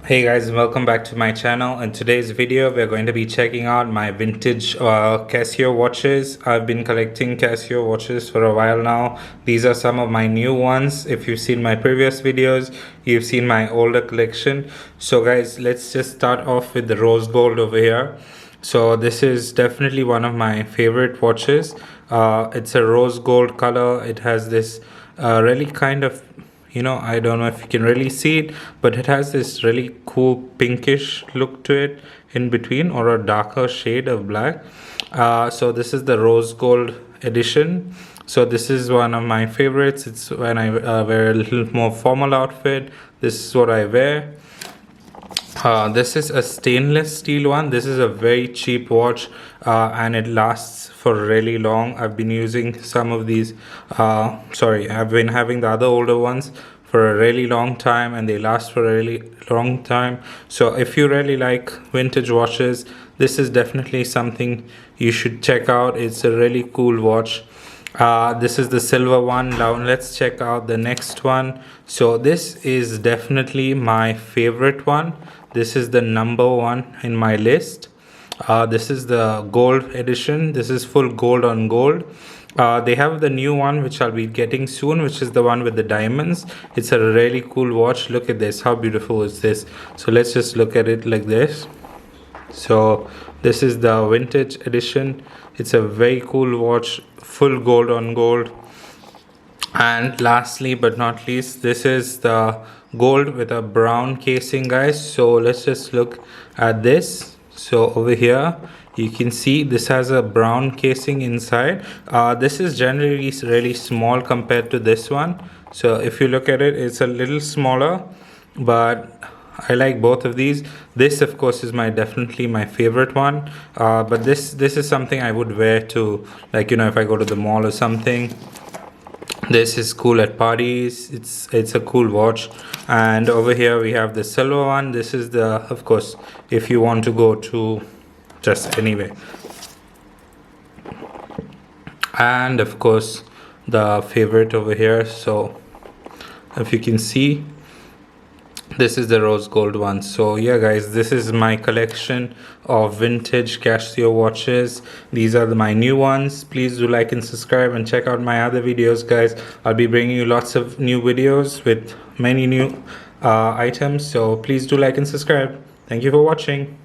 Hey guys, welcome back to my channel. In today's video we're going to be checking out my vintage Casio watches. I've been collecting Casio watches for a while now. These are some of my new ones. If you've seen my previous videos, you've seen my older collection. So guys, let's just start off with the rose gold over here. So this is definitely one of my favorite watches. It's a rose gold color. It has this really kind of, I don't know if you can really see it, but it has this really cool pinkish look to it in between, or a darker shade of black. So this is the rose gold edition. So this is one of my favorites. It's when I wear a little more formal outfit. This is what I wear. This is a stainless steel one. This is a very cheap watch, and it lasts for really long. I've been using some of these I've been having the other older ones for a really long time, and they last for a really long time. So if you really like vintage watches, this is definitely something you should check out. It's a really cool watch. This is the silver one. Now let's check out the next one. So this is definitely my favorite one. This is the number one in my list. This is the gold edition. This is full gold on gold. They have the new one which I'll be getting soon, which is the one with the diamonds. It's a really cool watch. Look at this. How beautiful is this? So let's just look at it like this. So this is the vintage edition. It's a very cool watch, full gold on gold. And lastly but not least, this is the gold with a brown casing, guys. So let's just look at this. So over here you can see this has a brown casing inside. This is generally really small compared to this one. So if you look at it, it's a little smaller, but I like both of these. This of course is definitely my favorite one, but this is something I would wear to, like, if I go to the mall or something. This is cool at parties. It's a cool watch. And over here we have the silver one. This is the, of course, if you want to go to just anywhere. And of course the favorite over here. So if you can see, this is the rose gold one. So yeah guys, this is my collection of vintage Casio watches. These are my new ones. Please do like and subscribe, and check out my other videos, guys. I'll be bringing you lots of new videos with many new items. So please do like and subscribe. Thank you for watching.